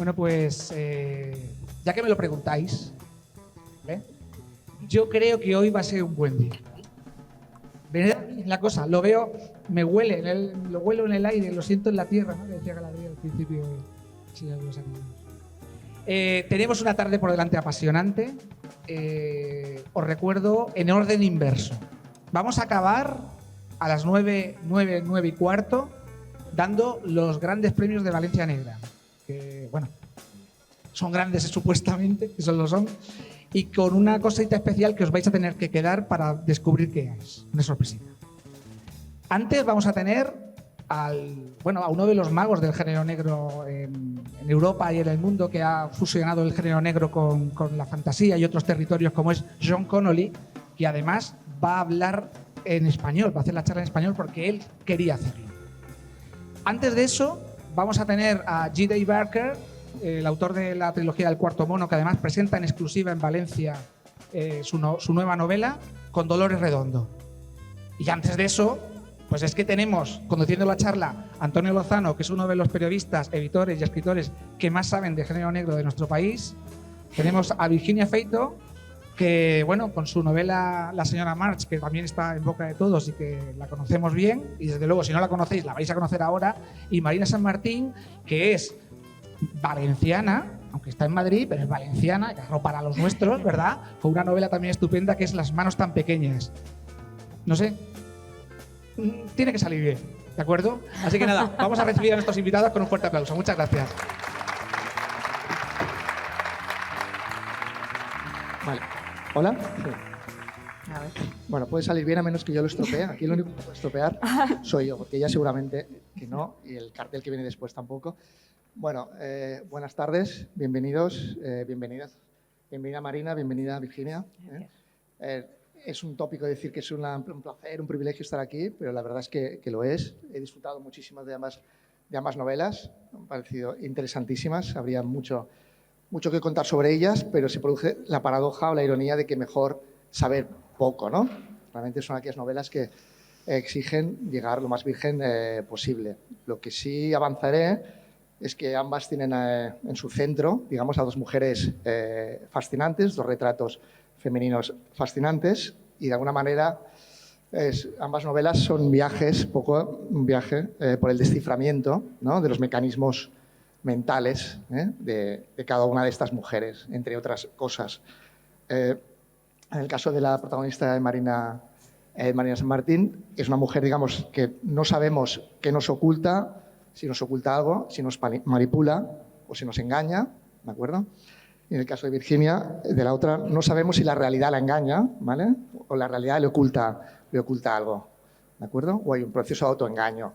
Bueno, pues ya que me lo preguntáis, ¿eh? Yo creo que hoy va a ser un buen día. Venid aquí la cosa, lo veo, me huele, lo huelo en el aire, lo siento en la tierra, ¿no? Decía Galadriel al principio. Señor de los Anillos. Tenemos una tarde por delante apasionante. Os recuerdo en orden inverso. Vamos a acabar a las 9 y cuarto, dando los grandes premios de Valencia Negra. Que, bueno, son grandes supuestamente, eso lo son. Y con una cosita especial que os vais a tener que quedar para descubrir qué es. Una sorpresita. Antes vamos a tener a uno de los magos del género negro en Europa y en el mundo, que ha fusionado el género negro con la fantasía y otros territorios, como es John Connolly, que además va a hablar en español, va a hacer la charla en español porque él quería hacerlo. Antes de eso, vamos a tener a G.D. Barker, el autor de la trilogía del Cuarto Mono, que además presenta en exclusiva en Valencia su nueva novela, con Dolores Redondo. Y antes de eso, pues es que tenemos, conduciendo la charla, Antonio Lozano, que es uno de los periodistas, editores y escritores que más saben de género negro de nuestro país. Tenemos a Virginia Feito, que, bueno, con su novela La señora March, que también está en boca de todos y que la conocemos bien, y desde luego, si no la conocéis, la vais a conocer ahora. Y Marina San Martín, que es valenciana, aunque está en Madrid, pero es valenciana, que es para los nuestros, ¿verdad? Con una novela también estupenda que es Las manos tan pequeñas. No sé, tiene que salir bien, ¿de acuerdo? Así que nada, vamos a recibir a nuestros invitados con un fuerte aplauso. Muchas gracias. Vale. ¿Hola? Sí. A ver. Bueno, puede salir bien a menos que yo lo estropee. Aquí el único que puede estropear soy yo, porque ella seguramente que no, y el cartel que viene después tampoco. Bueno, buenas tardes, bienvenidos, bienvenidas. Bienvenida Marina, bienvenida Virginia. Es un tópico decir que es un placer, un privilegio estar aquí, pero la verdad es que lo es. He disfrutado muchísimo de ambas novelas, me han parecido interesantísimas, habría mucho que contar sobre ellas, pero se produce la paradoja o la ironía de que mejor saber poco, ¿no? Realmente son aquellas novelas que exigen llegar lo más virgen posible. Lo que sí avanzaré es que ambas tienen en su centro, digamos, a dos mujeres fascinantes, dos retratos femeninos fascinantes, y de alguna manera ambas novelas son un viaje por el desciframiento, ¿no?, de los mecanismos mentales de cada una de estas mujeres, entre otras cosas. En el caso de la protagonista Marina San Martín, es una mujer, digamos, que no sabemos qué nos oculta, si nos oculta algo, si nos manipula o si nos engaña, ¿de acuerdo? Y en el caso de Virginia, de la otra, no sabemos si la realidad la engaña, ¿vale?, o la realidad le oculta algo, ¿de acuerdo? O hay un proceso de autoengaño.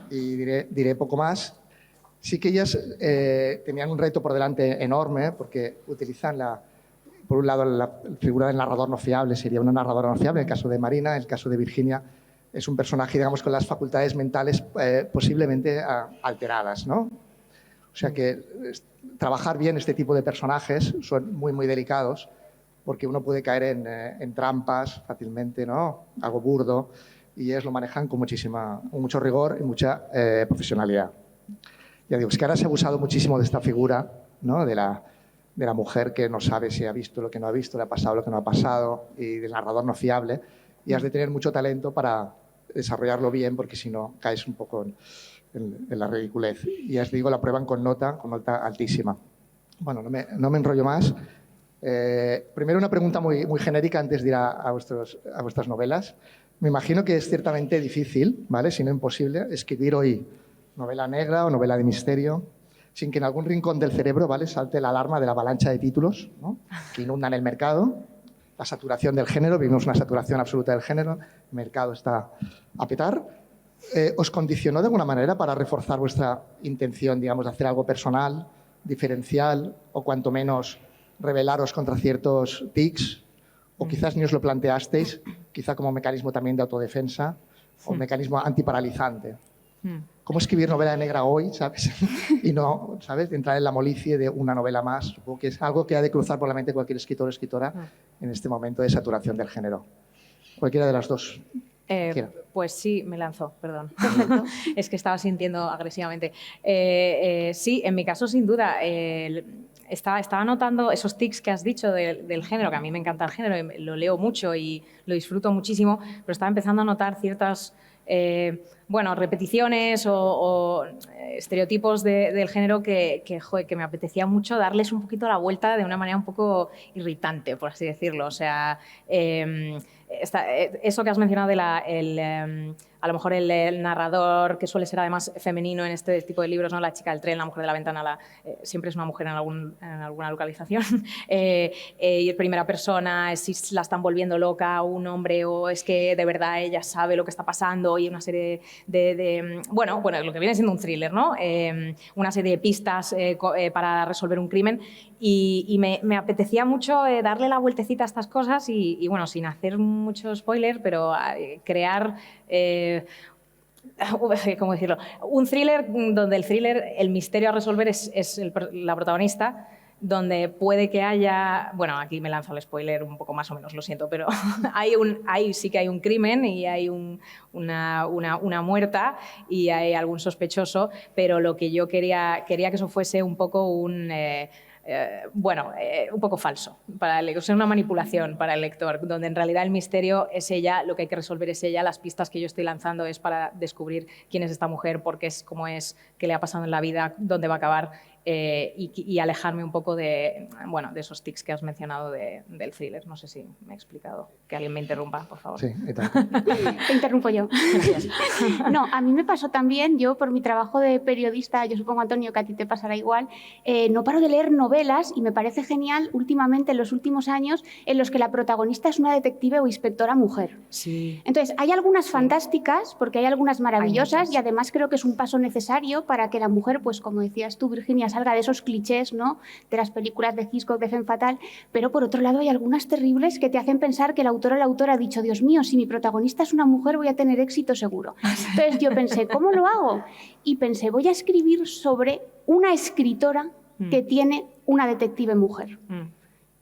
Y diré poco más. Sí que ellas tenían un reto por delante enorme, porque utilizan, por un lado, la figura del narrador no fiable, sería una narradora no fiable, en el caso de Marina. En el caso de Virginia, es un personaje, digamos, con las facultades mentales posiblemente alteradas, ¿no? O sea que trabajar bien este tipo de personajes son muy, muy delicados, porque uno puede caer en trampas fácilmente, ¿no?, algo burdo, y ellos lo manejan con mucho rigor y mucha profesionalidad. Ya digo, es que ahora se ha abusado muchísimo de esta figura, ¿no?, de la mujer que no sabe si ha visto lo que no ha visto, le ha pasado lo que no ha pasado, y del narrador no fiable, y has de tener mucho talento para desarrollarlo bien, porque si no caes un poco en la ridiculez. Y ya os digo, la prueban con nota altísima. Bueno, no me enrollo más. Primero una pregunta muy, muy genérica antes de ir a vuestras novelas. Me imagino que es ciertamente difícil, ¿vale?, si no imposible, escribir hoy novela negra o novela de misterio sin que en algún rincón del cerebro, ¿vale?, salte la alarma de la avalancha de títulos, ¿no?, que inundan el mercado, la saturación del género. Vivimos una saturación absoluta del género, el mercado está a petar. ¿Os condicionó de alguna manera para reforzar vuestra intención, digamos, de hacer algo personal, diferencial, o cuanto menos rebelaros contra ciertos tics? O quizás ni os lo planteasteis, quizá como mecanismo también de autodefensa o mecanismo antiparalizante. ¿Cómo escribir novela negra hoy, sabes? Y no, ¿sabes?, de entrar en la molicie de una novela más. Supongo que es algo que ha de cruzar por la mente cualquier escritor o escritora en este momento de saturación del género. Cualquiera de las dos Pues sí, me lanzó, perdón. Es que estaba sintiendo agresivamente. Sí, en mi caso, sin duda, estaba notando esos tics que has dicho del género, que a mí me encanta el género, y lo leo mucho y lo disfruto muchísimo, pero estaba empezando a notar ciertas repeticiones o estereotipos del género que me apetecía mucho darles un poquito la vuelta de una manera un poco irritante, por así decirlo. O sea, eso que has mencionado de a lo mejor el narrador, que suele ser además femenino en este tipo de libros, ¿no? La chica del tren, la mujer de la ventana, siempre es una mujer en alguna localización. Y en primera persona, si la están volviendo loca a un hombre o es que de verdad ella sabe lo que está pasando, y una serie bueno, lo que viene siendo un thriller, ¿no? Una serie de pistas para resolver un crimen. Y me apetecía mucho darle la vueltecita a estas cosas y bueno, sin hacer mucho spoiler, pero crear... ¿cómo decirlo? Un thriller donde el misterio a resolver es la protagonista, donde puede que haya... Bueno, aquí me lanzo el spoiler un poco más o menos, lo siento, pero sí que hay un crimen y hay una muerta y hay algún sospechoso, pero lo que yo quería que eso fuese un poco un poco falso para el lector, es una manipulación para el lector, donde en realidad el misterio es ella, lo que hay que resolver es ella, las pistas que yo estoy lanzando es para descubrir quién es esta mujer, por qué es como es, qué le ha pasado en la vida, dónde va a acabar, y alejarme un poco de esos tics que has mencionado del thriller. No sé si me he explicado. Que alguien me interrumpa, por favor. Sí, te interrumpo yo. No, a mí me pasó también, yo por mi trabajo de periodista, yo supongo, Antonio, que a ti te pasará igual, no paro de leer novelas y me parece genial últimamente, en los últimos años, en los que la protagonista es una detective o inspectora mujer. Sí. Entonces, hay algunas fantásticas, porque hay algunas maravillosas, y además creo que es un paso necesario para que la mujer, pues como decías tú, Virginia, salga de esos clichés, ¿no?, de las películas de Hitchcock, de Femme Fatale, pero por otro lado hay algunas terribles que te hacen pensar que el autor o la autora ha dicho, Dios mío, si mi protagonista es una mujer voy a tener éxito seguro. Entonces yo pensé, ¿cómo lo hago? Y pensé, voy a escribir sobre una escritora que tiene una detective mujer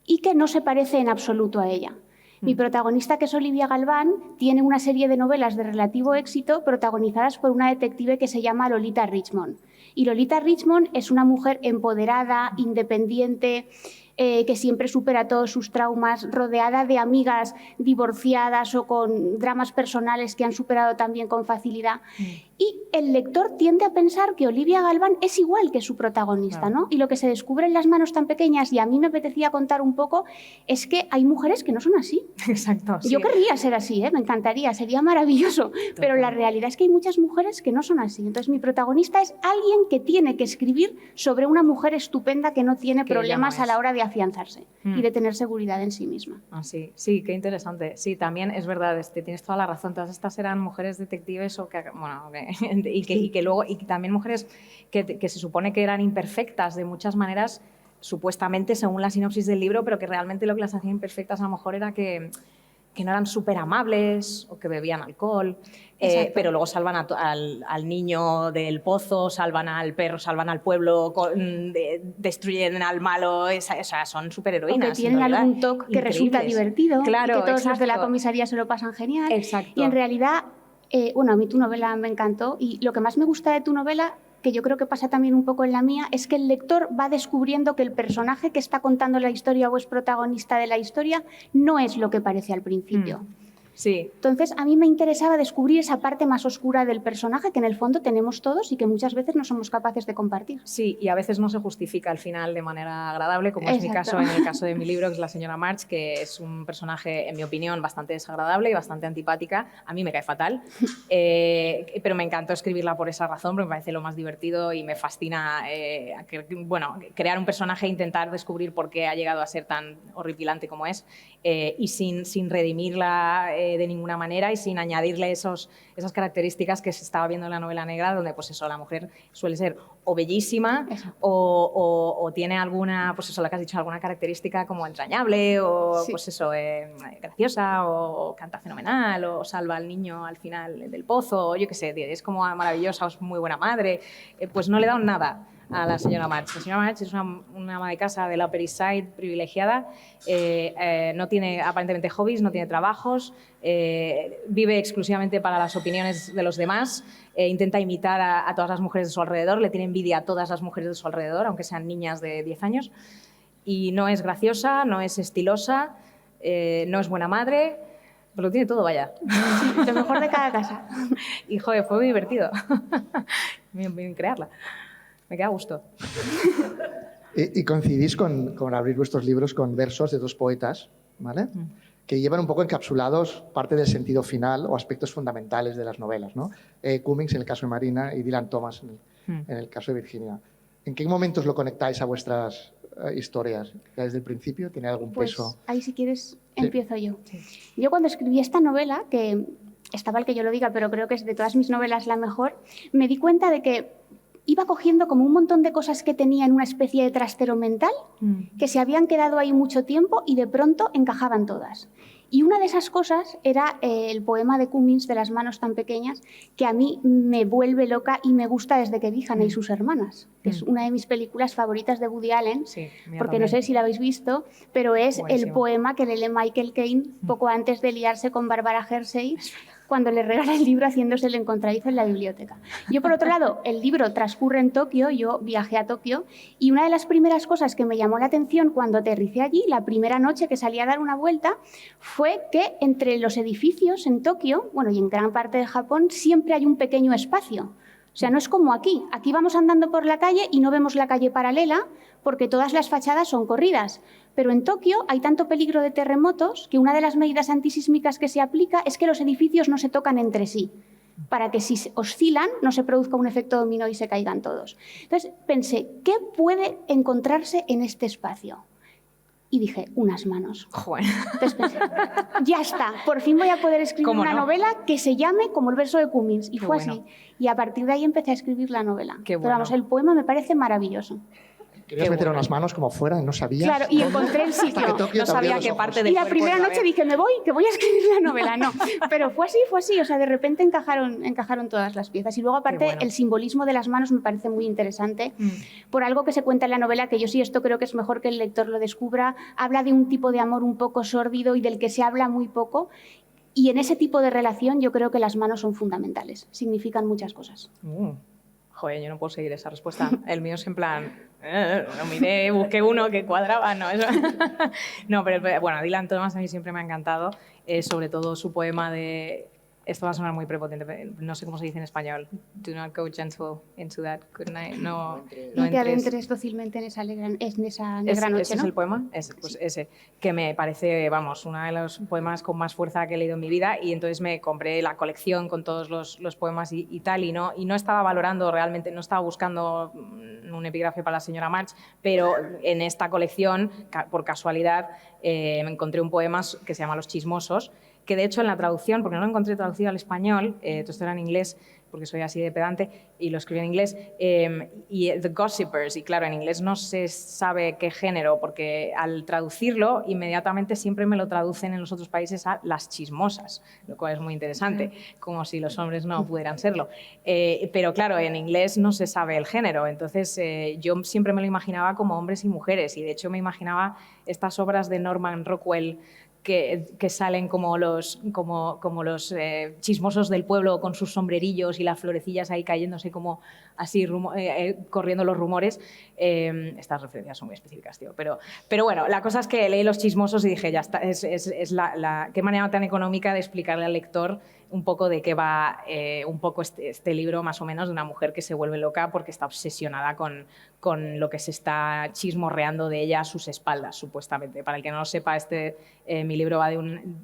y que no se parece en absoluto a ella. Mi protagonista, que es Olivia Galván, tiene una serie de novelas de relativo éxito protagonizadas por una detective que se llama Lolita Richmond. Y Lolita Richmond es una mujer empoderada, independiente, que siempre supera todos sus traumas, rodeada de amigas divorciadas o con dramas personales que han superado también con facilidad. Y el lector tiende a pensar que Olivia Galván es igual que su protagonista, ¿no? Y lo que se descubre en Las manos tan pequeñas, y a mí me apetecía contar un poco, es que hay mujeres que no son así. Exacto. Sí. Yo querría ser así, me encantaría, sería maravilloso, pero la realidad es que hay muchas mujeres que no son así. Entonces mi protagonista es alguien que tiene que escribir sobre una mujer estupenda que no tiene problemas a la hora de afianzarse y de tener seguridad en sí misma. Sí, sí, qué interesante. Sí, también es verdad, tienes toda la razón. Todas estas eran mujeres detectives o que, bueno, y que luego, y también mujeres que se supone que eran imperfectas de muchas maneras, supuestamente según la sinopsis del libro, pero que realmente lo que las hacía imperfectas a lo mejor era que no eran súper amables o que bebían alcohol, pero luego salvan al niño del pozo, salvan al perro, salvan al pueblo, destruyen al malo, son superheroínas. O que tienen algún toque que resulta divertido, claro, que todos los de la comisaría se lo pasan genial. Exacto. Y en realidad, a mí tu novela me encantó, y lo que más me gusta de tu novela, que yo creo que pasa también un poco en la mía, es que el lector va descubriendo que el personaje que está contando la historia o es protagonista de la historia no es lo que parece al principio. Sí. Entonces, a mí me interesaba descubrir esa parte más oscura del personaje que en el fondo tenemos todos y que muchas veces no somos capaces de compartir. Sí, y a veces no se justifica al final de manera agradable, como es mi caso en el caso de mi libro, que es la señora March, que es un personaje, en mi opinión, bastante desagradable y bastante antipática. A mí me cae fatal, pero me encantó escribirla por esa razón, porque me parece lo más divertido y me fascina crear un personaje e intentar descubrir por qué ha llegado a ser tan horripilante como es, y sin redimirla de ninguna manera y sin añadirle esas características que se estaba viendo en la novela negra, donde pues eso, la mujer suele ser o bellísima Eso. o tiene alguna, pues eso, lo que has dicho, alguna característica como entrañable o Sí. pues eso, graciosa o canta fenomenal o salva al niño al final del pozo, o yo qué sé, es como maravillosa o es muy buena madre, pues no le dan nada a la señora March. La señora March es una ama de casa de la Upper East Side privilegiada, no tiene aparentemente hobbies, no tiene trabajos, vive exclusivamente para las opiniones de los demás, intenta imitar a todas las mujeres de su alrededor, le tiene envidia a todas las mujeres de su alrededor, aunque sean niñas de 10 años, y no es graciosa, no es estilosa, no es buena madre, pero lo tiene todo, vaya. Lo mejor de cada casa. Y, joder, fue muy divertido bien crearla. Me queda a gusto. Y coincidís con abrir vuestros libros con versos de dos poetas, ¿vale? Que llevan un poco encapsulados parte del sentido final o aspectos fundamentales de las novelas, ¿no? Cummings en el caso de Marina y Dylan Thomas en el caso de Virginia. ¿En qué momentos lo conectáis a vuestras historias? ¿Ya desde el principio? ¿Tiene algún peso? Pues ahí, si quieres, empiezo yo. Yo cuando escribí esta novela, que está mal que yo lo diga, pero creo que es de todas mis novelas la mejor, me di cuenta de que iba cogiendo como un montón de cosas que tenía en una especie de trastero mental, que se habían quedado ahí mucho tiempo y de pronto encajaban todas. Y una de esas cosas era el poema de Cummings, de Las manos tan pequeñas, que a mí me vuelve loca y me gusta desde que vi Hannah y sus hermanas, que es una de mis películas favoritas de Woody Allen, Sí, mía porque también. no sé si la habéis visto, pero es Buenísimo. el poema que le lee Michael Caine poco antes de liarse con Barbara Hershey, cuando le regala el libro haciéndose el encontradizo en la biblioteca. Yo, por otro lado, el libro transcurre en Tokio, yo viajé a Tokio, y una de las primeras cosas que me llamó la atención cuando aterricé allí, la primera noche que salí a dar una vuelta, fue que entre los edificios en Tokio, bueno, y en gran parte de Japón, siempre hay un pequeño espacio. O sea, no es como aquí. Aquí vamos andando por la calle y no vemos la calle paralela porque todas las fachadas son corridas. Pero en Tokio hay tanto peligro de terremotos que una de las medidas antisísmicas que se aplica es que los edificios no se tocan entre sí, para que si oscilan no se produzca un efecto dominó y se caigan todos. Entonces pensé, ¿qué puede encontrarse en este espacio? Y dije, unas manos. Joder. Entonces pensé, ya está, por fin voy a poder escribir ¿Cómo una no? novela que se llame como el verso de Cummings. Y Qué fue bueno. así. Y a partir de ahí empecé a escribir la novela. Qué Pero vamos, bueno. el poema me parece maravilloso. Querías Qué meter bueno. unas manos como fuera y no sabías. Claro, y dónde. encontré el Hasta que sitio. Tokio No te abrió sabía los qué ojos. parte del Y la cuerpo primera iba a noche ver. dije, me voy, que voy a escribir la novela. No, pero fue así. O sea, de repente encajaron todas las piezas. Y luego, aparte, bueno. el simbolismo de las manos me parece muy interesante. Por algo que se cuenta en la novela, que yo sí esto creo que es mejor que el lector lo descubra, habla de un tipo de amor un poco sórdido y del que se habla muy poco. Y en ese tipo de relación yo creo que las manos son fundamentales. Significan muchas cosas. Joder, yo no puedo seguir esa respuesta. El mío es en plan, lo miré, busqué uno que cuadraba, no, eso. No, pero bueno, Dylan Thomas a mí siempre me ha encantado, sobre todo su poema de, esto va a sonar muy prepotente, pero no sé cómo se dice en español, do not go gentle into that good night, no No te entres. adentres dócilmente en esa negra noche, ¿Ese ¿no? es el poema? Pues ese, que me parece, vamos, uno de los poemas con más fuerza que he leído en mi vida y entonces me compré la colección con todos los poemas y tal y no estaba valorando realmente, no estaba buscando un epígrafe para la señora March, pero en esta colección, por casualidad, me encontré un poema que se llama Los chismosos, que de hecho en la traducción, porque no lo encontré traducido al español, todo esto era en inglés, porque soy así de pedante, y lo escribí en inglés, y The Gossipers, y claro, en inglés no se sabe qué género, porque al traducirlo, inmediatamente siempre me lo traducen en los otros países a las chismosas, lo cual es muy interesante, como si los hombres no pudieran serlo. Pero claro, en inglés no se sabe el género, entonces yo siempre me lo imaginaba como hombres y mujeres, y de hecho me imaginaba estas obras de Norman Rockwell, que salen como los chismosos del pueblo con sus sombrerillos y las florecillas ahí cayéndose como así, corriendo los rumores. Estas referencias son muy específicas, tío. Pero bueno, la cosa es que leí Los chismosos y dije, ya está, es qué manera tan económica de explicarle al lector un poco de qué va un poco este libro, más o menos, de una mujer que se vuelve loca porque está obsesionada con lo que se está chismorreando de ella a sus espaldas, supuestamente. Para el que no lo sepa, mi libro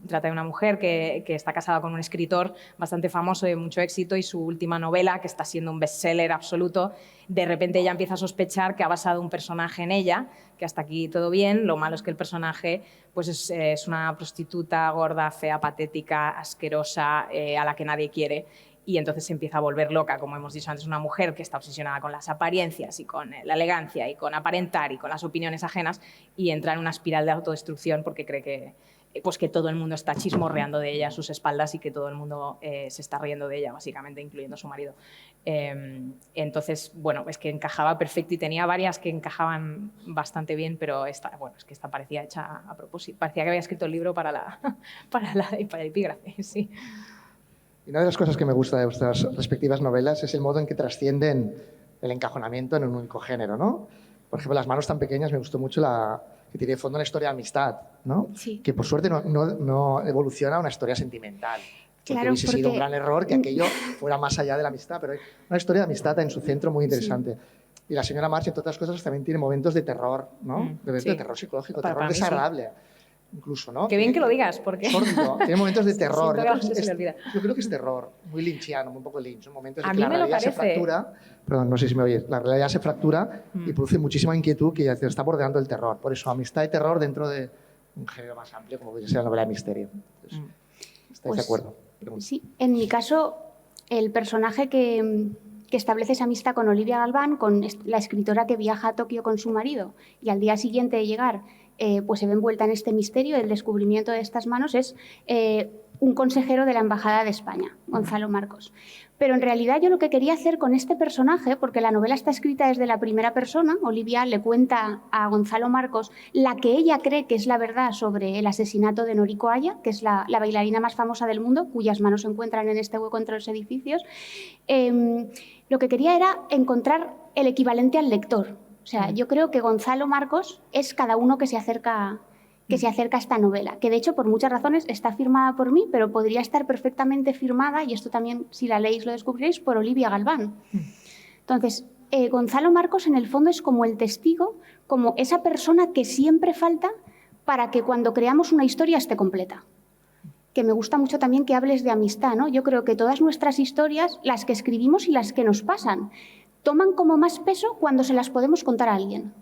trata de una mujer que está casada con un escritor bastante famoso de mucho éxito y su última novela, que está siendo un bestseller absoluto, de repente ella empieza a sospechar que ha basado un personaje en ella, que hasta aquí todo bien, lo malo es que el personaje pues es una prostituta gorda, fea, patética, asquerosa, a la que nadie quiere. y entonces se empieza a volver loca, como hemos dicho antes, una mujer que está obsesionada con las apariencias y con la elegancia y con aparentar y con las opiniones ajenas, y entra en una espiral de autodestrucción porque cree que, pues que todo el mundo está chismorreando de ella a sus espaldas y que todo el mundo se está riendo de ella, básicamente, incluyendo a su marido. Entonces, bueno, es que encajaba perfecto y tenía varias que encajaban bastante bien, pero esta, bueno, es que esta parecía hecha a propósito. Parecía que había escrito el libro para el epígrafe, sí. Y una de las cosas que me gusta de vuestras respectivas novelas es el modo en que trascienden el encajonamiento en un único género, ¿no? Por ejemplo, Las manos tan pequeñas me gustó mucho que tiene de fondo una historia de amistad, ¿no? Sí. Que por suerte no evoluciona a una historia sentimental. Porque Claro, hubiese sido un porque- gran error que aquello fuera más allá de la amistad, pero hay una historia de amistad en su centro muy interesante. Y la señora March, entre otras cosas, también tiene momentos de terror, ¿no? De sí. terror psicológico, Para terror mí sí. desagradable, incluso, ¿no? Qué bien que lo digas, porque... Sórdido, tiene momentos de terror. Siento que a la gente se le olvida. Yo creo que es terror, muy lynchiano, un poco lynch, ¿no? Momentos de A que mí la me lo realidad se parece. fractura, perdón, no sé si me oyes, la realidad se fractura y produce muchísima inquietud que ya te está bordeando el terror. Por eso, amistad y terror dentro de un género más amplio, como puede ser la novela de misterio. Entonces, ¿estáis Pues, de acuerdo? Pregunto. Sí, en mi caso, el personaje que establece esa amistad con Olivia Galván, con la escritora que viaja a Tokio con su marido y al día siguiente de llegar pues se ve envuelta en este misterio del descubrimiento de estas manos, es un consejero de la Embajada de España, Gonzalo Marcos. Pero en realidad yo lo que quería hacer con este personaje, porque la novela está escrita desde la primera persona, Olivia le cuenta a Gonzalo Marcos la que ella cree que es la verdad sobre el asesinato de Noriko Aya, que es la bailarina más famosa del mundo, cuyas manos se encuentran en este hueco entre los edificios. Lo que quería era encontrar el equivalente al lector. O sea, yo creo que Gonzalo Marcos es cada uno que se acerca a esta novela, que de hecho por muchas razones está firmada por mí, pero podría estar perfectamente firmada, y esto también si la leéis lo descubriréis, por Olivia Galván. Entonces, Gonzalo Marcos en el fondo es como el testigo, como esa persona que siempre falta para que cuando creamos una historia esté completa. Que me gusta mucho también que hables de amistad, ¿no? Yo creo que todas nuestras historias, las que escribimos y las que nos pasan, toman como más peso cuando se las podemos contar a alguien.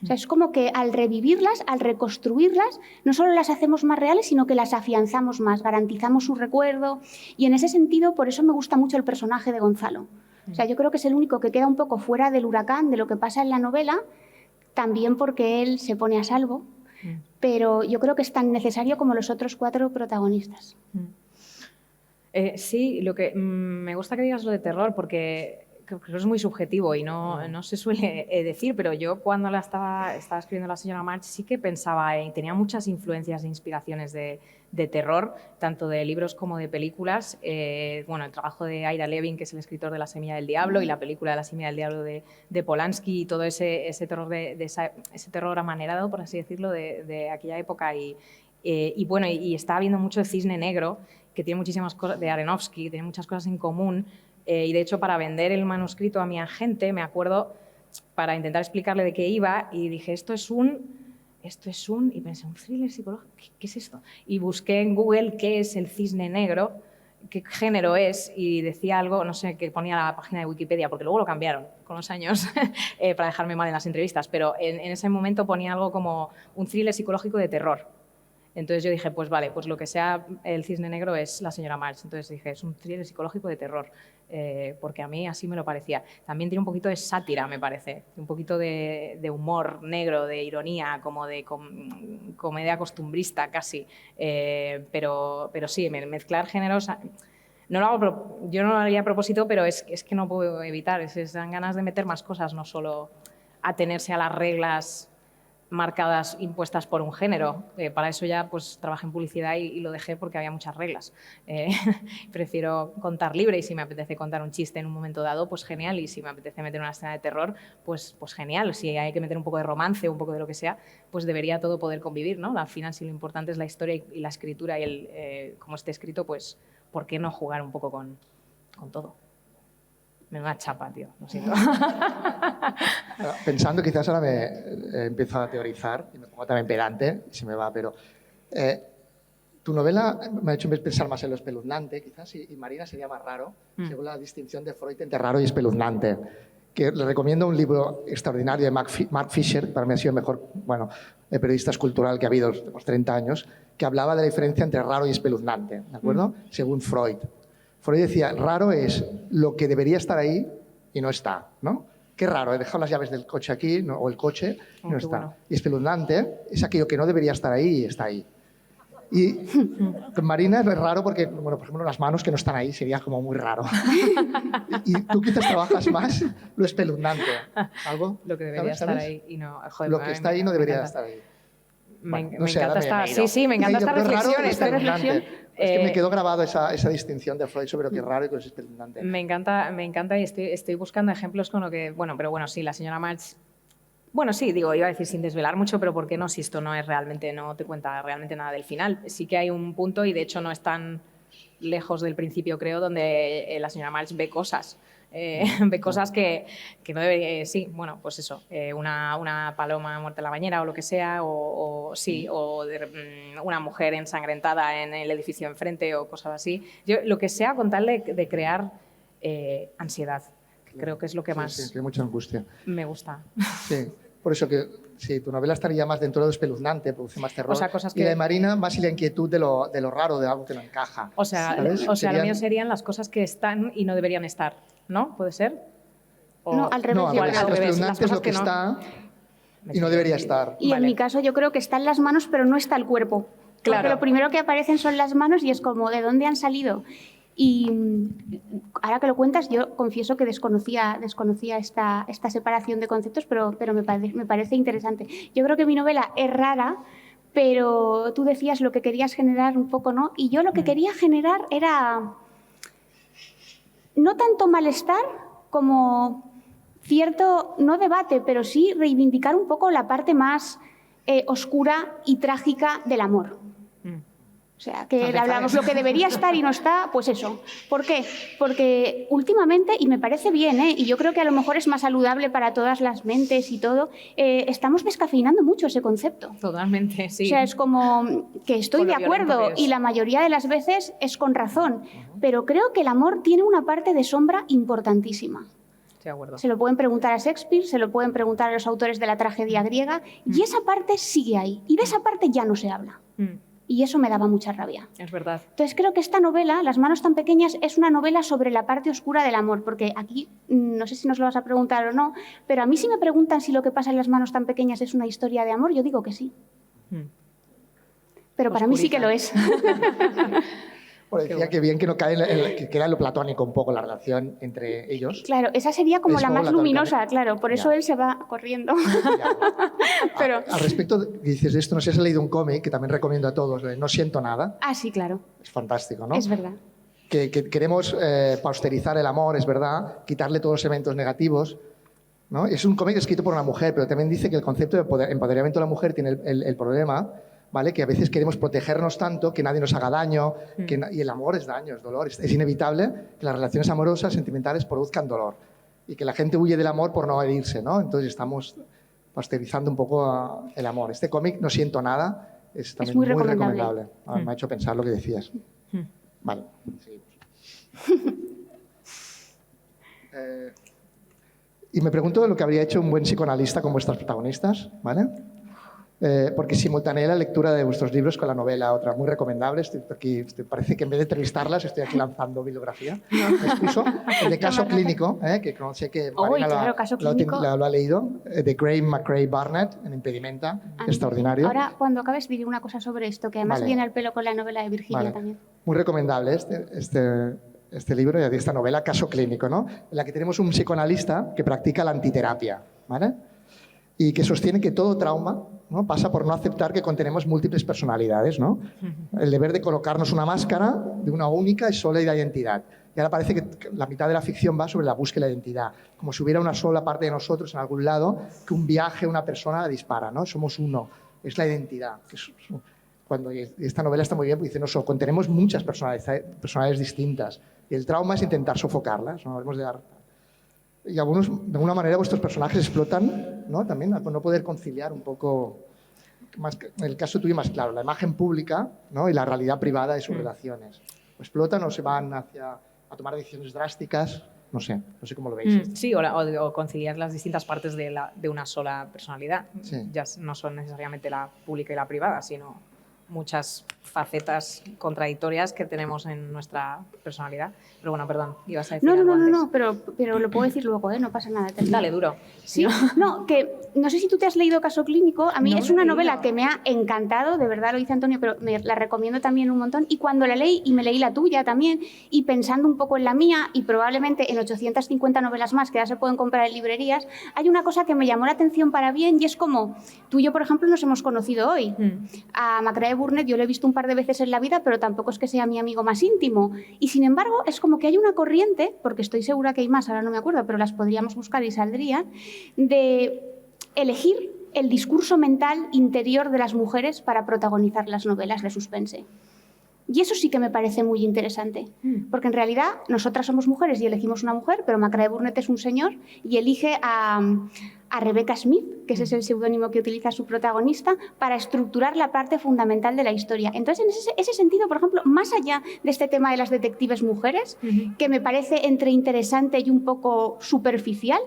O sea, es como que al revivirlas, al reconstruirlas, no solo las hacemos más reales, sino que las afianzamos más, garantizamos su recuerdo. Y en ese sentido, por eso me gusta mucho el personaje de Gonzalo. O sea, yo creo que es el único que queda un poco fuera del huracán de lo que pasa en la novela, también porque él se pone a salvo, pero yo creo que es tan necesario como los otros 4 protagonistas. Sí, lo que me gusta que digas lo de terror, porque creo que es muy subjetivo y no se suele decir, pero yo cuando estaba escribiendo La señora March sí que pensaba, tenía muchas influencias e inspiraciones de terror, tanto de libros como de películas. Bueno, el trabajo de Ira Levin, que es el escritor de La semilla del diablo, y la película de La semilla del diablo de Polanski, y todo ese terror, ese terror amanerado, por así decirlo, de aquella época. Y bueno, y estaba viendo mucho el Cisne Negro, que tiene muchísimas cosas, de Aronofsky, tiene muchas cosas en común. Y de hecho, para vender el manuscrito a mi agente, me acuerdo, para intentar explicarle de qué iba, y dije, esto es un, y pensé, ¿un thriller psicológico? ¿Qué es esto? Y busqué en Google qué es el Cisne Negro, qué género es, y decía algo, no sé, que ponía la página de Wikipedia, porque luego lo cambiaron con los años para dejarme mal en las entrevistas, pero en ese momento ponía algo como un thriller psicológico de terror. Entonces yo dije, pues vale, pues lo que sea el Cisne Negro es La señora March. Entonces dije, es un thriller psicológico de terror, porque a mí así me lo parecía. También tiene un poquito de sátira, me parece, un poquito de humor negro, de ironía, como de comedia costumbrista casi, pero sí, mezclar géneros... yo no lo haría a propósito, pero es que no puedo evitar, dan ganas de meter más cosas, no solo atenerse a las reglas marcadas, impuestas por un género. Para eso ya pues trabajé en publicidad y lo dejé porque había muchas reglas. Prefiero contar libre, y si me apetece contar un chiste en un momento dado, pues genial, y si me apetece meter una escena de terror, pues genial. Si hay que meter un poco de romance, un poco de lo que sea, pues debería todo poder convivir, ¿no? Al final, si lo importante es la historia y la escritura y cómo esté escrito, pues ¿por qué no jugar un poco con todo? Menuda chapa, tío, lo siento. Pensando, quizás ahora me empiezo a teorizar y me pongo también pedante, y se me va, pero tu novela me ha hecho pensar más en lo espeluznante, quizás, y Marina sería más raro, según la distinción de Freud entre raro y espeluznante. Que le recomiendo un libro extraordinario de Mark Fisher, para mí ha sido el mejor periodista escultural que ha habido en los 30 años, que hablaba de la diferencia entre raro y espeluznante, ¿de acuerdo? Según Freud. Freud decía, raro es lo que debería estar ahí y no está, ¿no? Qué raro, he dejado las llaves del coche aquí, ¿no? O el coche y no está. Bueno. Y espeluznante es aquello que no debería estar ahí y está ahí. Y con Marina es raro porque, bueno, por ejemplo, las manos que no están ahí sería como muy raro. Y tú quizás trabajas más lo espeluznante. ¿Algo? Lo que debería ¿Sabes? estar ahí y no... Joder, Lo que está ahí no debería estar ahí. Me Bueno, no me sé, encanta ahora esta... Sí, sí, me encanta esta Pero es raro reflexión. y Esta espeluznante. reflexión. Es que me quedó grabado esa distinción de Freud sobre lo que es raro y lo que es espeluznante. Me encanta y estoy buscando ejemplos con lo que... Bueno, pero bueno, sí, la señora March... Bueno, sí, digo, iba a decir sin desvelar mucho, pero ¿por qué no? Si esto no es realmente, no te cuenta realmente nada del final. Sí que hay un punto, y de hecho no es tan lejos del principio, creo, donde la señora March ve cosas. Ve cosas que no debe... sí, bueno, pues eso, una paloma muerta en la bañera o lo que sea, una mujer ensangrentada en el edificio enfrente o cosas así. Yo, lo que sea con tal de crear ansiedad, que creo que es lo que más Sí, que hay mucha angustia. me gusta. Sí, por eso que sí, tu novela estaría más dentro de lo espeluznante, produce más terror. O sea, cosas Y la que- de Marina, más y la inquietud de lo raro, de algo que no encaja. O sea, ¿sabes? lo Serían- mío serían las cosas que están y no deberían estar, ¿no? ¿Puede ser? O- No, al revés. No, al yo revés, creo. lo al revés, espeluznante las es lo cosas que que no- está y no debería estar. Y en Vale. mi caso yo creo que están las manos, pero no está el cuerpo. Claro. Porque lo primero que aparecen son las manos y es como, ¿de dónde han salido? Y ahora que lo cuentas, yo confieso que desconocía esta separación de conceptos, pero me parece interesante. Yo creo que mi novela es rara, pero tú decías lo que querías generar un poco, ¿no? Y yo lo que quería generar era no tanto malestar como cierto, no debate, pero sí reivindicar un poco la parte más oscura y trágica del amor. O sea, que le hablamos lo que debería estar y no está, pues eso. ¿Por qué? Porque últimamente, y me parece bien, y yo creo que a lo mejor es más saludable para todas las mentes y todo, estamos descafeinando mucho ese concepto. Totalmente, sí. O sea, es como que estoy Con de lo violento acuerdo que es. y la mayoría de las veces es con razón, pero creo que el amor tiene una parte de sombra importantísima. Estoy de acuerdo. Se lo pueden preguntar a Shakespeare, se lo pueden preguntar a los autores de la tragedia griega, y esa parte sigue ahí, y de esa parte ya no se habla. Y eso me daba mucha rabia. Es verdad. Entonces creo que esta novela, Las manos tan pequeñas, es una novela sobre la parte oscura del amor, porque aquí, no sé si nos lo vas a preguntar o no, pero a mí si me preguntan si lo que pasa en Las manos tan pequeñas es una historia de amor, yo digo que sí. Pero para mí sí que lo es. Bueno, decía que bien que no cae que queda en lo platónico un poco la relación entre ellos. Claro, esa sería como Es la como más la luminosa, tónica. claro, por eso Ya. él se va corriendo. Ya. Pero... Al respecto, dices esto, no sé si has leído un cómic que también recomiendo a todos, No siento nada. Ah, sí, claro, Es fantástico, ¿no? es verdad. Que queremos pausterizar el amor, es verdad, quitarle todos los elementos negativos, ¿no? Es un cómic escrito por una mujer, pero también dice que el concepto de empoderamiento de la mujer tiene el problema, ¿vale? Que a veces queremos protegernos tanto que nadie nos haga daño, y el amor es daño, es dolor. Es inevitable que las relaciones amorosas, sentimentales, produzcan dolor y que la gente huye del amor por no herirse, ¿no? Entonces estamos pasteurizando un poco el amor. Este cómic, No siento nada, es también muy muy recomendable. recomendable. Me ha hecho pensar lo que decías. Vale, seguimos. Y me pregunto lo que habría hecho un buen psicoanalista con vuestras protagonistas, ¿vale? Porque simultaneé la lectura de vuestros libros con la novela, otra muy recomendable. Parece que en vez de entrevistarlas estoy aquí lanzando bibliografía. Me excuso. El de Caso Clínico, que sé que Marina claro, Caso Clínico. lo ha leído, de Gray McRae Barnett, en Impedimenta, extraordinario. Ahora, cuando acabes, diré una cosa sobre esto, que además Vale. viene al pelo con la novela de Virginia Vale. también. Muy recomendable este libro y esta novela, Caso Clínico, ¿no? En la que tenemos un psicoanalista que practica la antiterapia, ¿vale? Y que sostiene que todo trauma, ¿no?, pasa por no aceptar que contenemos múltiples personalidades, ¿no? El deber de colocarnos una máscara de una única y sólida identidad. Y ahora parece que la mitad de la ficción va sobre la búsqueda de identidad, como si hubiera una sola parte de nosotros en algún lado que un viaje, una persona la dispara, ¿no? Somos uno, es la identidad. Cuando esta novela está muy bien, porque dice, no, contenemos muchas personalidades distintas. Y el trauma es intentar sofocarlas, ¿no? Debemos de dar... Y algunos, de alguna manera, vuestros personajes explotan, ¿no? También al no poder conciliar un poco, en el caso tuyo más claro, la imagen pública, ¿no?, y la realidad privada de sus relaciones. O explotan o se van a tomar decisiones drásticas, no sé cómo lo veis. Sí, o conciliar las distintas partes de una sola personalidad. Sí. Ya no son necesariamente la pública y la privada, sino muchas facetas contradictorias que tenemos en nuestra personalidad. Pero bueno, perdón, ibas a decir algo antes. No, pero lo puedo decir luego, no pasa nada. Dale, duro. Sí, no, que no sé si tú te has leído Caso Clínico, a mí No, es una no he novela leído. que me ha encantado, de verdad lo dice Antonio, pero la recomiendo también un montón. Y cuando la leí, y me leí la tuya también, y pensando un poco en la mía, y probablemente en 850 novelas más que ya se pueden comprar en librerías, hay una cosa que me llamó la atención para bien, y es como tú y yo, por ejemplo, nos hemos conocido hoy. A Macrae Burnett yo lo he visto un par de veces en la vida, pero tampoco es que sea mi amigo más íntimo. Y sin embargo, es como que hay una corriente, porque estoy segura que hay más, ahora no me acuerdo, pero las podríamos buscar y saldrían, de elegir el discurso mental interior de las mujeres para protagonizar las novelas de suspense. Y eso sí que me parece muy interesante, porque en realidad nosotras somos mujeres y elegimos una mujer, pero Macrae Burnett es un señor y elige a Rebecca Smith, que ese es el seudónimo que utiliza su protagonista, para estructurar la parte fundamental de la historia. Entonces, en ese sentido, por ejemplo, más allá de este tema de las detectives mujeres, que me parece entre interesante y un poco superficial,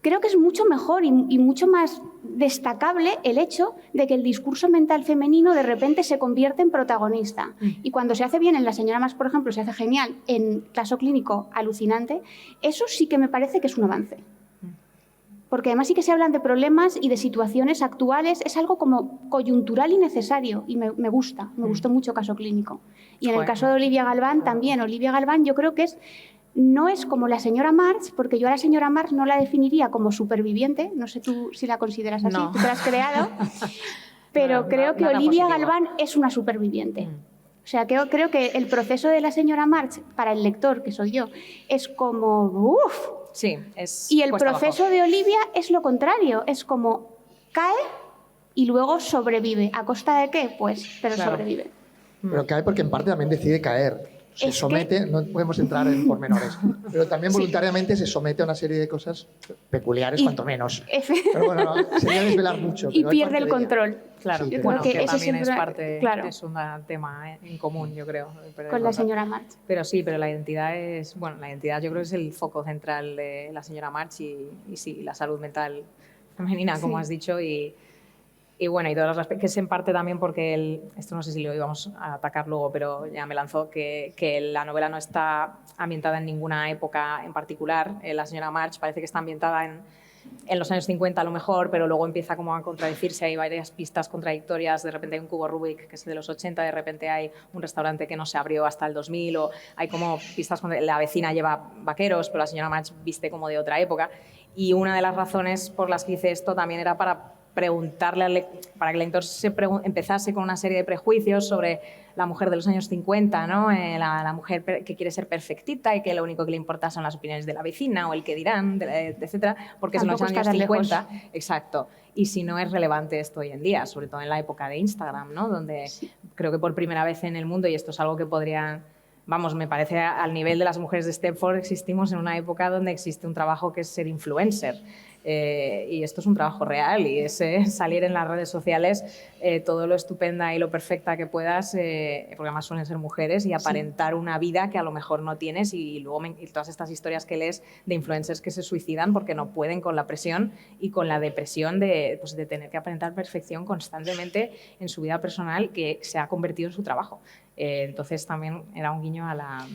creo que es mucho mejor y mucho más destacable el hecho de que el discurso mental femenino de repente se convierte en protagonista. Y cuando se hace bien en La señora March, por ejemplo, se hace genial, en Caso Clínico, alucinante, eso sí que me parece que es un avance. Porque además sí que se hablan de problemas y de situaciones actuales, es algo como coyuntural y necesario, y me gustó mucho Caso Clínico. Y en el caso de Olivia Galván también, Olivia Galván yo creo que no es como la señora March, porque yo a la señora March no la definiría como superviviente, no sé tú si la consideras así, No. tú te la has creado, pero creo que nada Olivia positivo. Galván es una superviviente. O sea, creo que el proceso de la señora March, para el lector, que soy yo, es como ¡uf! Sí, es Y el cuesta proceso abajo. de Olivia es lo contrario, es como cae y luego sobrevive. ¿A costa de qué? Pues, pero Claro. sobrevive. Pero cae porque en parte también decide caer. Se Es que- somete, no podemos entrar en pormenores, pero también voluntariamente se somete a una serie de cosas peculiares, Y- cuanto menos. Pero bueno, sería desvelar mucho. Y pero hay pierde parte el de ella. control. Claro, Sí, Yo pero- bueno, creo que que ese también es siempre- parte, claro. es un tema en común, yo creo. perder el Con la control. señora March. Pero sí, pero la identidad es, bueno, la identidad yo creo que es el foco central de la señora March y sí, la salud mental femenina, como Sí. has dicho, y bueno, y todos los aspectos, que es en parte también porque esto no sé si lo íbamos a atacar luego, pero ya me lanzó, que la novela no está ambientada en ninguna época en particular. La señora March parece que está ambientada en los años 50 a lo mejor, pero luego empieza como a contradecirse, hay varias pistas contradictorias, de repente hay un cubo Rubik que es de los 80, de repente hay un restaurante que no se abrió hasta el 2000, o hay como pistas, la vecina lleva vaqueros, pero la señora March viste como de otra época, y una de las razones por las que hice esto también era para preguntarle para que el lector empezase con una serie de prejuicios sobre la mujer de los años 50, ¿no? La mujer que quiere ser perfectita y que lo único que le importa son las opiniones de la vecina o el que dirán, etcétera, porque es en los Tampoco años está tan 50, exacto. Y si no es relevante esto hoy en día, sobre todo en la época de Instagram, ¿no? Donde creo que por primera vez en el mundo, y esto es algo que podrían, vamos, me parece al nivel de las mujeres de Stepford, existimos en una época donde existe un trabajo que es ser influencer. Y esto es un trabajo real y es salir en las redes sociales todo lo estupenda y lo perfecta que puedas, porque además suelen ser mujeres, y aparentar una vida que a lo mejor no tienes, y luego y todas estas historias que lees de influencers que se suicidan porque no pueden con la presión y con la depresión de tener que aparentar perfección constantemente en su vida personal, que se ha convertido en su trabajo. Entonces también era un guiño a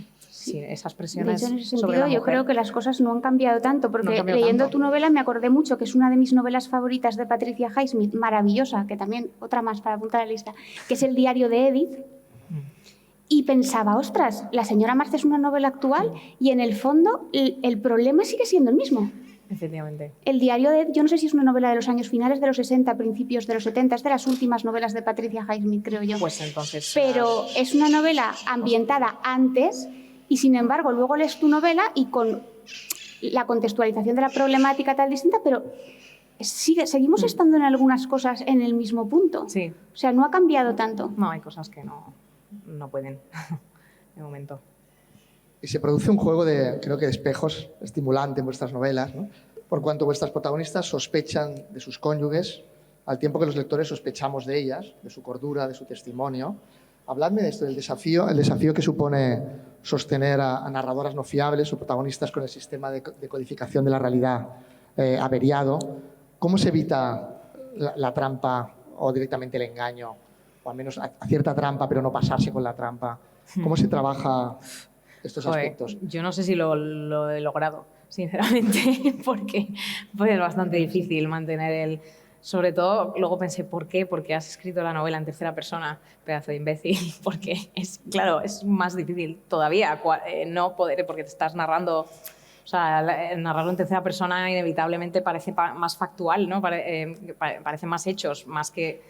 esas De presiones hecho, en ese sobre la sentido, yo mujer. creo que las cosas no han cambiado tanto, porque No han cambiado leyendo tanto. tu novela me acordé mucho, que es una de mis novelas favoritas de Patricia Highsmith, maravillosa, que también, otra más para apuntar a la lista, que es El diario de Edith. Y pensaba, ostras, La señora March es una novela actual y en el fondo el problema sigue siendo el mismo. Efectivamente. El diario de Edith, yo no sé si es una novela de los años finales de los 60, principios de los 70, es de las últimas novelas de Patricia Highsmith, creo yo. Pues entonces... Pero es una novela ambientada antes y, sin embargo, luego lees tu novela y con la contextualización de la problemática tal distinta, pero seguimos estando en algunas cosas en el mismo punto. Sí. O sea, no ha cambiado tanto. No, hay cosas que no pueden, de momento. Y se produce un juego de, creo que de espejos estimulante en vuestras novelas, ¿no? Por cuanto vuestras protagonistas sospechan de sus cónyuges, al tiempo que los lectores sospechamos de ellas, de su cordura, de su testimonio. Habladme de esto, del desafío, el desafío que supone sostener a narradoras no fiables o protagonistas con el sistema de codificación de la realidad averiado. ¿Cómo se evita la trampa o directamente el engaño o al menos a cierta trampa, pero no pasarse con la trampa? ¿Cómo se trabaja estos aspectos? Yo no sé si lo he logrado, sinceramente, porque es bastante difícil mantener el... Sobre todo, luego pensé, ¿por qué? Porque has escrito la novela en tercera persona, pedazo de imbécil, porque claro, es más difícil todavía no poder, porque te estás narrando... O sea, narrarlo en tercera persona inevitablemente parece más factual, ¿no? Parecen más hechos, más que...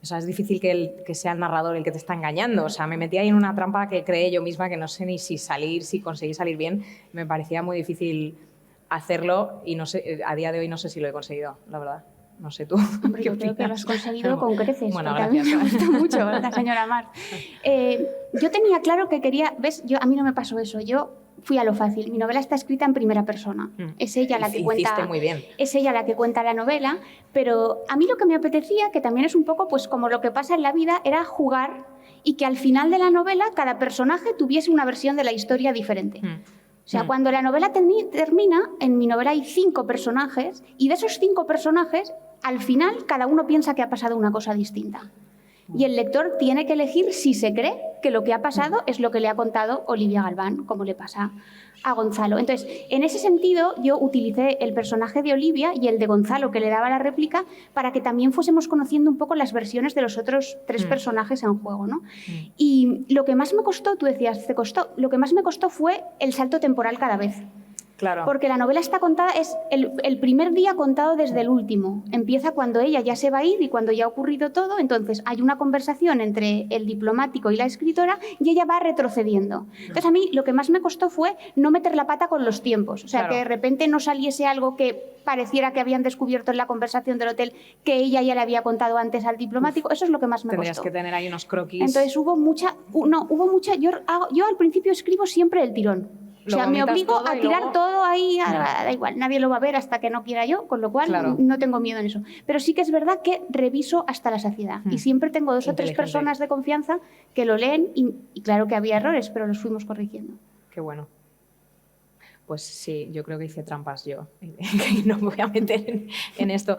O sea, es difícil que sea el narrador el que te está engañando. O sea, me metí ahí en una trampa que creé yo misma, que no sé ni si conseguí salir bien. Me parecía muy difícil hacerlo y no sé, a día de hoy no sé si lo he conseguido, la verdad. No sé tú. Hombre, yo creo que lo has conseguido con creces. Bueno, porque gracias. A mí me gusta mucho la señora Mar. Yo tenía claro que quería... ¿Ves? A mí no me pasó eso. Yo fui a lo fácil. Mi novela está escrita en primera persona. Es ella la que cuenta... Hiciste muy bien. Es ella la que cuenta la novela, pero a mí lo que me apetecía, que también es un poco pues como lo que pasa en la vida, era jugar y que al final de la novela cada personaje tuviese una versión de la historia diferente. O sea, cuando la novela termina, en mi novela hay 5 personajes y de esos 5 personajes, al final cada uno piensa que ha pasado una cosa distinta. Y el lector tiene que elegir si se cree que lo que ha pasado es lo que le ha contado Olivia Galván, como le pasa a Gonzalo. Entonces, en ese sentido, yo utilicé el personaje de Olivia y el de Gonzalo, que le daba la réplica, para que también fuésemos conociendo un poco las versiones de los otros 3 personajes en juego, ¿no? Y lo que más me costó, tú decías, te costó, lo que más me costó fue el salto temporal cada vez. Claro. Porque la novela está contada, es el primer día contado desde el último. Empieza cuando ella ya se va a ir y cuando ya ha ocurrido todo, entonces hay una conversación entre el diplomático y la escritora y ella va retrocediendo. Entonces a mí lo que más me costó fue no meter la pata con los tiempos. O sea, Claro. que de repente no saliese algo que pareciera que habían descubierto en la conversación del hotel que ella ya le había contado antes al diplomático. Eso es lo que más me Tendrías costó. que tener ahí unos croquis. Entonces hubo mucha... Yo al principio escribo siempre el tirón. O sea, me obligo a tirar todo ahí, da igual, nadie lo va a ver hasta que no quiera yo, con lo cual Claro. no tengo miedo en eso. Pero sí que es verdad que reviso hasta la saciedad y siempre tengo 2 o 3 Inteligente. personas de confianza que lo leen y claro que había errores, pero los fuimos corrigiendo. Qué bueno. Pues sí, yo creo que hice trampas yo. Y no me voy a meter en esto.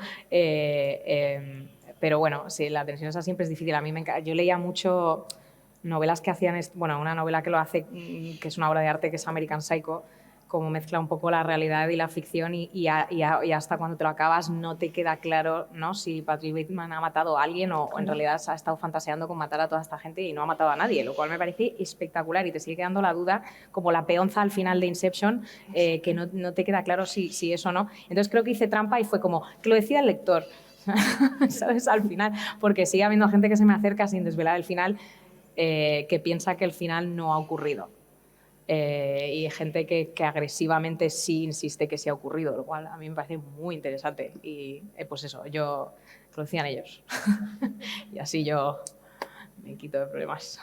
Pero bueno, sí, la tensión esa siempre es difícil. A mí yo leía mucho novelas que hacían, bueno, una novela que lo hace, que es una obra de arte, que es American Psycho, como mezcla un poco la realidad y la ficción y hasta cuando te lo acabas no te queda claro, ¿no?, si Patrick Bateman ha matado a alguien o en realidad ha estado fantaseando con matar a toda esta gente y no ha matado a nadie, lo cual me parece espectacular y te sigue quedando la duda, como la peonza al final de Inception, que no te queda claro si eso o no. Entonces creo que hice trampa y fue como, que lo decida el lector, ¿sabes?, al final, porque sigue habiendo gente que se me acerca sin desvelar el final, que piensa que el final no ha ocurrido. Y hay gente que agresivamente sí insiste que sí ha ocurrido, lo cual a mí me parece muy interesante. Y pues eso, que lo decían ellos. Y así yo me quito de problemas.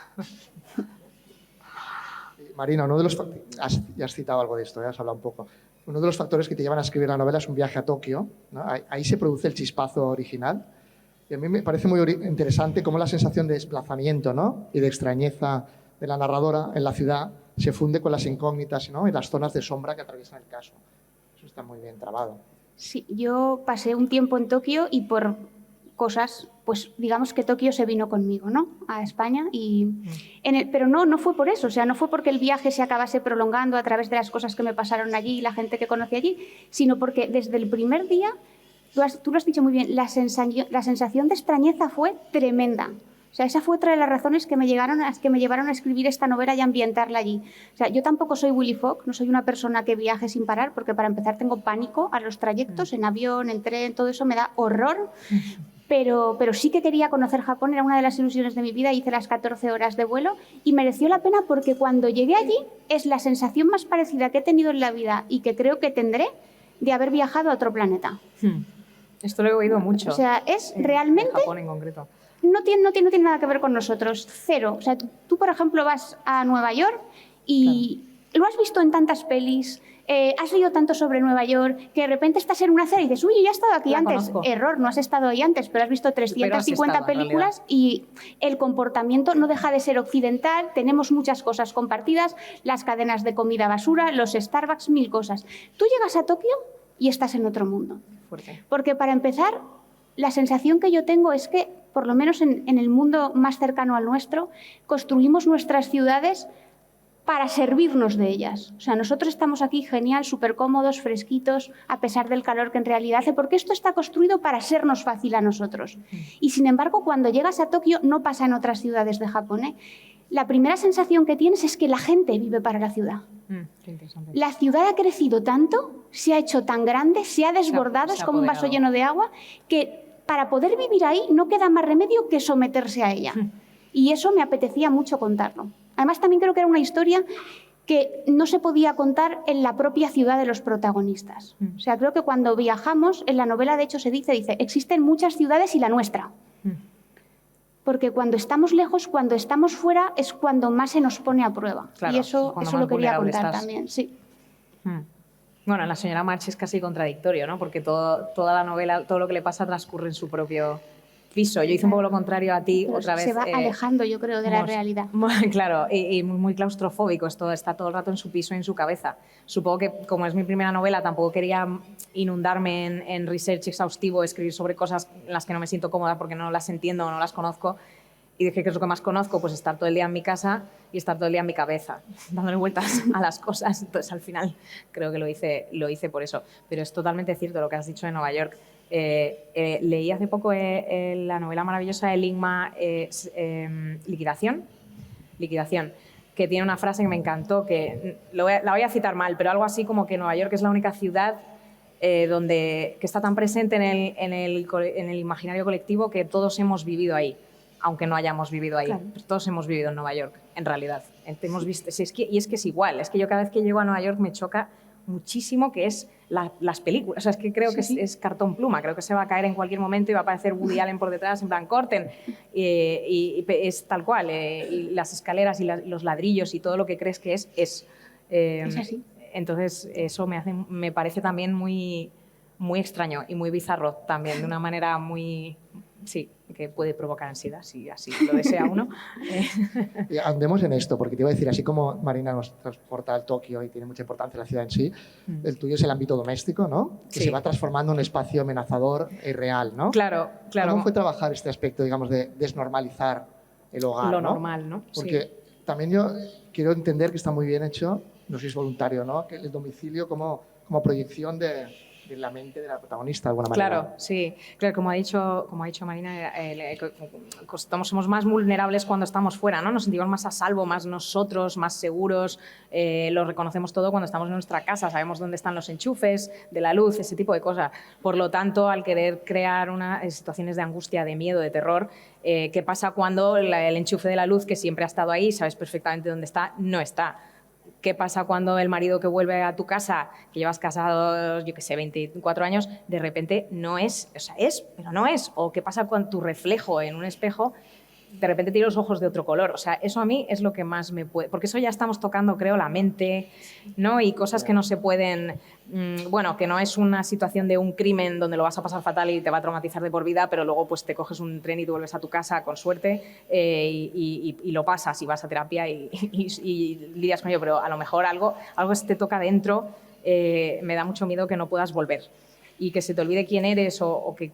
Marina, ya has citado algo de esto, has hablado un poco. Uno de los factores que te llevan a escribir la novela es un viaje a Tokio, ¿no? Ahí se produce el chispazo original. Y a mí me parece muy interesante cómo la sensación de desplazamiento, ¿no?, y de extrañeza de la narradora en la ciudad se funde con las incógnitas, ¿no?, y las zonas de sombra que atraviesan el caso. Eso está muy bien trabado. Sí, yo pasé un tiempo en Tokio y por cosas, pues digamos que Tokio se vino conmigo, ¿no?, a España. Pero no fue por eso, o sea, no fue porque el viaje se acabase prolongando a través de las cosas que me pasaron allí y la gente que conocí allí, sino porque desde el primer día, tú lo has dicho muy bien, la sensación de extrañeza fue tremenda. O sea, esa fue otra de las razones que me llevaron a escribir esta novela y a ambientarla allí. O sea, yo tampoco soy Willy Fogg, no soy una persona que viaje sin parar, porque para empezar tengo pánico a los trayectos, en avión, en tren, todo eso me da horror. Pero sí que quería conocer Japón, era una de las ilusiones de mi vida, hice las 14 horas de vuelo y mereció la pena porque cuando llegué allí es la sensación más parecida que he tenido en la vida y que creo que tendré de haber viajado a otro planeta. Esto lo he oído mucho. O sea, es realmente... Japón en concreto. No tiene nada que ver con nosotros, cero. O sea, tú, por ejemplo, vas a Nueva York y lo has visto en tantas pelis, has leído tanto sobre Nueva York, que de repente estás en una serie y dices, uy, yo ya he estado aquí antes. Conozco. Error, no has estado ahí antes, pero has visto 350 películas y el comportamiento no deja de ser occidental, tenemos muchas cosas compartidas, las cadenas de comida basura, los Starbucks, 1000 cosas. Tú llegas a Tokio y estás en otro mundo. Fuerte. Porque para empezar, la sensación que yo tengo es que, por lo menos en el mundo más cercano al nuestro, construimos nuestras ciudades para servirnos de ellas. O sea, nosotros estamos aquí genial, súper cómodos, fresquitos, a pesar del calor que en realidad hace, porque esto está construido para sernos fácil a nosotros. Y sin embargo, cuando llegas a Tokio, no pasa en otras ciudades de Japón, ¿eh? La primera sensación que tienes es que la gente vive para la ciudad. Qué interesante. La ciudad ha crecido tanto, se ha hecho tan grande, se ha desbordado, es como un vaso lleno de agua, que para poder vivir ahí no queda más remedio que someterse a ella. Y eso me apetecía mucho contarlo. Además, también creo que era una historia que no se podía contar en la propia ciudad de los protagonistas. O sea, creo que cuando viajamos, en la novela de hecho se dice, existen muchas ciudades y la nuestra. Porque cuando estamos lejos, cuando estamos fuera, es cuando más se nos pone a prueba. Claro, y eso lo quería contar también, sí. Bueno, en La señora March es casi contradictorio, ¿no? Porque toda la novela, todo lo que le pasa transcurre en su propio piso. Yo hice un poco lo contrario a ti, pero otra vez. Se va alejando, yo creo, de la realidad. Claro, y muy claustrofóbico. Está todo el rato en su piso y en su cabeza. Supongo que, como es mi primera novela, tampoco quería inundarme en research exhaustivo, escribir sobre cosas en las que no me siento cómoda porque no las entiendo o no las conozco. Y dije, ¿qué es lo que más conozco? Pues estar todo el día en mi casa y estar todo el día en mi cabeza, dándole vueltas a las cosas. Entonces, al final, creo que lo hice por eso. Pero es totalmente cierto lo que has dicho de Nueva York. Leí hace poco la novela maravillosa de Lingma, Liquidación, que tiene una frase que me encantó, que la voy a citar mal, pero algo así como que Nueva York es la única ciudad que está tan presente en el imaginario colectivo que todos hemos vivido ahí, aunque no hayamos vivido ahí. Claro. Todos hemos vivido en Nueva York, en realidad. Hemos visto, y es que es igual, es que yo cada vez que llego a Nueva York me choca muchísimo que es las películas. O sea, es que creo que es cartón pluma, creo que se va a caer en cualquier momento y va a aparecer Woody Allen por detrás, en plan, corten. Y es tal cual. Y las escaleras y los ladrillos y todo lo que crees que es. Es así. Entonces, eso me parece también muy, muy extraño y muy bizarro también, de una manera muy... Sí, que puede provocar ansiedad, si así lo desea uno. Andemos en esto, porque te iba a decir, así como Marina nos transporta al Tokio y tiene mucha importancia la ciudad en sí, el tuyo es el ámbito doméstico, ¿no? Que se va transformando en un espacio amenazador y real, ¿no? Claro, claro. ¿Cómo fue trabajar este aspecto, digamos, de desnormalizar el hogar? Lo normal, ¿no? Porque también yo quiero entender que está muy bien hecho, no sois voluntario, ¿no? Que el domicilio como proyección de la mente de la protagonista, de alguna manera. Claro, sí. Claro, como ha dicho Marina, somos más vulnerables cuando estamos fuera, ¿no? Nos sentimos más a salvo, más nosotros, más seguros. Lo reconocemos todo cuando estamos en nuestra casa. Sabemos dónde están los enchufes de la luz, ese tipo de cosas. Por lo tanto, al querer crear situaciones de angustia, de miedo, de terror, ¿qué pasa cuando el enchufe de la luz, que siempre ha estado ahí, sabes perfectamente dónde está, no está? ¿Qué pasa cuando el marido que vuelve a tu casa, que llevas casado, yo qué sé, 24 años, de repente no es, o sea, es, pero no es? ¿O qué pasa con tu reflejo en un espejo, de repente tiene los ojos de otro color? O sea, eso a mí es lo que más me puede... Porque eso ya estamos tocando, creo, la mente, ¿no? Y cosas que no se pueden... Bueno, que no es una situación de un crimen donde lo vas a pasar fatal y te va a traumatizar de por vida, pero luego pues te coges un tren y te vuelves a tu casa con suerte y lo pasas y vas a terapia y lidias con ello. Pero a lo mejor algo que te toca dentro, me da mucho miedo que no puedas volver. Y que se te olvide quién eres o que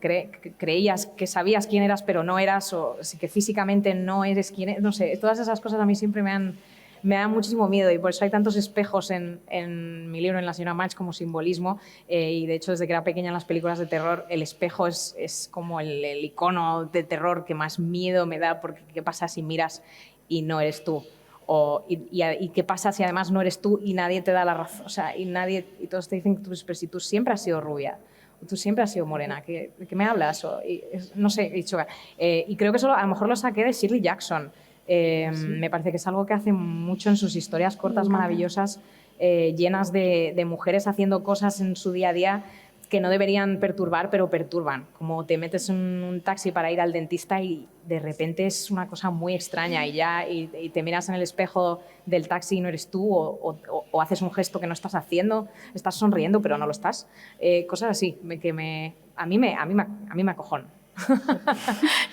creías que sabías quién eras pero no eras, o que físicamente no eres quien eres. No sé, todas esas cosas a mí siempre me dan muchísimo miedo y por eso hay tantos espejos en mi libro, en La señora March, como simbolismo. Y de hecho, desde que era pequeña en las películas de terror, el espejo es como el icono de terror que más miedo me da, porque ¿qué pasa si miras y no eres tú? ¿Y qué pasa si además no eres tú y nadie te da la razón? O sea, y todos te dicen, pero si tú siempre has sido rubia, tú siempre has sido morena, ¿de qué me hablas? No sé, he dicho... y creo que eso a lo mejor lo saqué de Shirley Jackson. Sí. Me parece que es algo que hace mucho en sus historias cortas maravillosas, llenas de mujeres haciendo cosas en su día a día que no deberían perturbar, pero perturban. Como te metes en un taxi para ir al dentista y de repente es una cosa muy extraña y te miras en el espejo del taxi y no eres tú, o haces un gesto que no estás haciendo, estás sonriendo pero no lo estás. Cosas así que a mí me acojonan.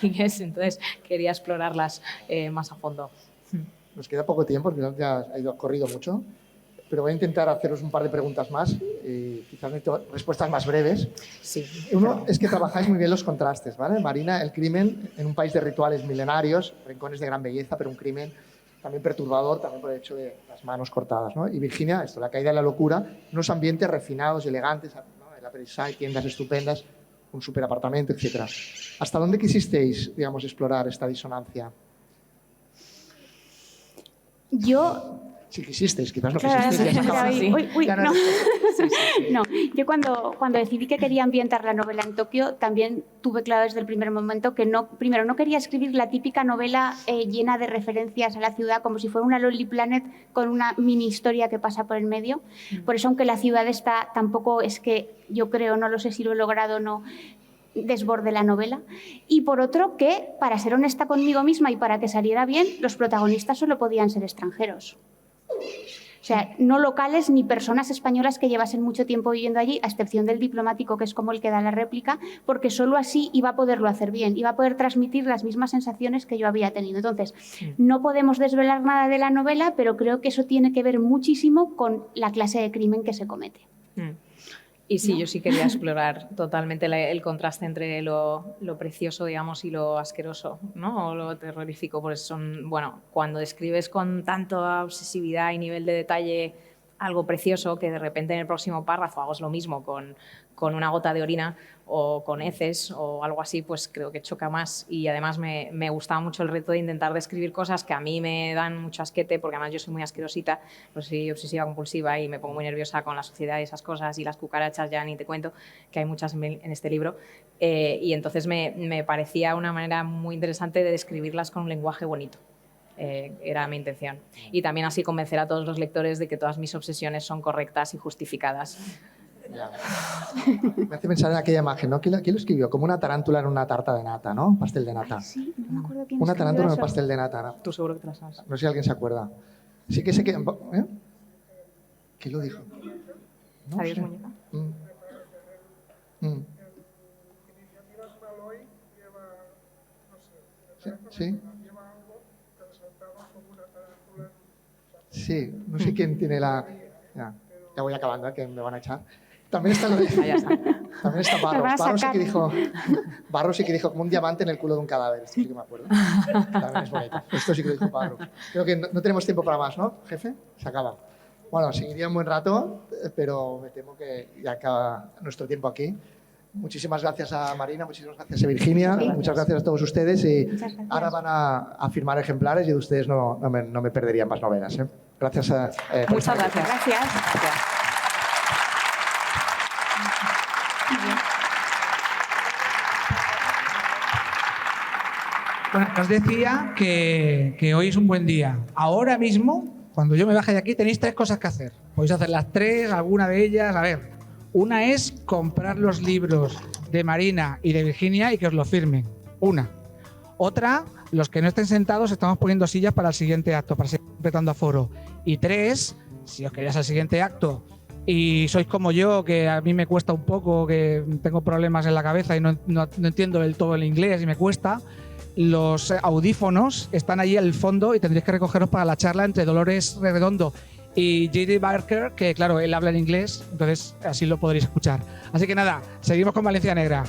Entonces quería explorarlas más a fondo. Nos queda poco tiempo, porque ya ha corrido mucho. pero voy a intentar haceros un par de preguntas más, quizás necesito respuestas más breves. Sí. Uno es que trabajáis muy bien los contrastes, ¿vale? Marina, el crimen en un país de rituales milenarios, rincones de gran belleza, pero un crimen también perturbador, también por el hecho de las manos cortadas, ¿no? Y Virginia, la caída de la locura, unos ambientes refinados y elegantes, ¿no? El Upper East Side, tiendas estupendas, un superapartamento, etc. ¿Hasta dónde quisisteis, digamos, explorar esta disonancia? Yo... Si quisisteis, quizás no Claro, quisisteis. Ya se acaba. uy, Ya no. sí. No, yo cuando decidí que quería ambientar la novela en Tokio, también tuve claro desde el primer momento que primero no quería escribir la típica novela llena de referencias a la ciudad, como si fuera una Lonely Planet con una mini historia que pasa por el medio. Por eso, aunque la ciudad está, tampoco es que yo creo, no lo sé si lo he logrado o no, desborde la novela. Y por otro, que para ser honesta conmigo misma y para que saliera bien, los protagonistas solo podían ser extranjeros. O sea, no locales ni personas españolas que llevasen mucho tiempo viviendo allí, a excepción del diplomático, que es como el que da la réplica, porque solo así iba a poderlo hacer bien, iba a poder transmitir las mismas sensaciones que yo había tenido. Entonces, no podemos desvelar nada de la novela, pero creo que eso tiene que ver muchísimo con la clase de crimen que se comete. Y sí, ¿no? yo sí quería explorar totalmente el contraste entre lo precioso, digamos, y lo asqueroso, ¿no? O lo terrorífico. Por eso son, bueno, cuando describes con tanta obsesividad y nivel de detalle algo precioso, que de repente en el próximo párrafo hagas lo mismo con una gota de orina o con heces o algo así, pues creo que choca más. Y además me gustaba mucho el reto de intentar describir cosas que a mí me dan mucho asquete, porque además yo soy muy asquerosita, pues soy obsesiva compulsiva y me pongo muy nerviosa con la sociedad y esas cosas, y las cucarachas ya ni te cuento, que hay muchas en este libro. Y entonces me parecía una manera muy interesante de describirlas con un lenguaje bonito. Era mi intención. Y también así convencer a todos los lectores de que todas mis obsesiones son correctas y justificadas. Ya. Me hace pensar en aquella imagen, ¿no? ¿Quién lo escribió? Como una tarántula en una tarta de nata, ¿no? Pastel de nata. Ay, sí, no me acuerdo quién Una escribió tarántula en un eso. pastel de nata, ¿no? Tú seguro que te las sabes. No sé si alguien se acuerda. Sí que sé que... ¿eh? ¿Quién lo dijo? No Adiós, sé. muñeca. Sí. Sí, no sé quién tiene la... Ya voy acabando, que me van a echar. También está lo de... Ya está. También está Me van a Barros. sacar. Barros sí que dijo como un diamante en el culo de un cadáver. Esto sí que me acuerdo. También es bonito. Esto sí que lo dijo Barros. Creo que no tenemos tiempo para más, ¿no, jefe? Se acaba. Bueno, seguiría un buen rato, pero me temo que ya acaba nuestro tiempo aquí. Muchísimas gracias a Marina, muchísimas gracias a Virginia, muchas gracias a todos ustedes. Y Muchas gracias. ahora van a firmar ejemplares y de ustedes no me perderían más novelas. Gracias a... por Muchas estar aquí. gracias. Gracias. Bueno, os decía que hoy es un buen día. Ahora mismo, cuando yo me baje de aquí, tenéis 3 cosas que hacer. Podéis hacer las 3, alguna de ellas. A ver, una es comprar los libros de Marina y de Virginia y que os lo firmen. Una. Otra, los que no estén sentados, estamos poniendo sillas para el siguiente acto, para seguir completando aforo. Y 3, si os queréis al siguiente acto y sois como yo, que a mí me cuesta un poco, que tengo problemas en la cabeza y no entiendo del todo el inglés y me cuesta, los audífonos están allí al fondo y tendréis que recogeros para la charla entre Dolores Redondo y J.D. Barker, que claro, él habla en inglés, entonces así lo podréis escuchar. Así que nada, seguimos con Valencia Negra.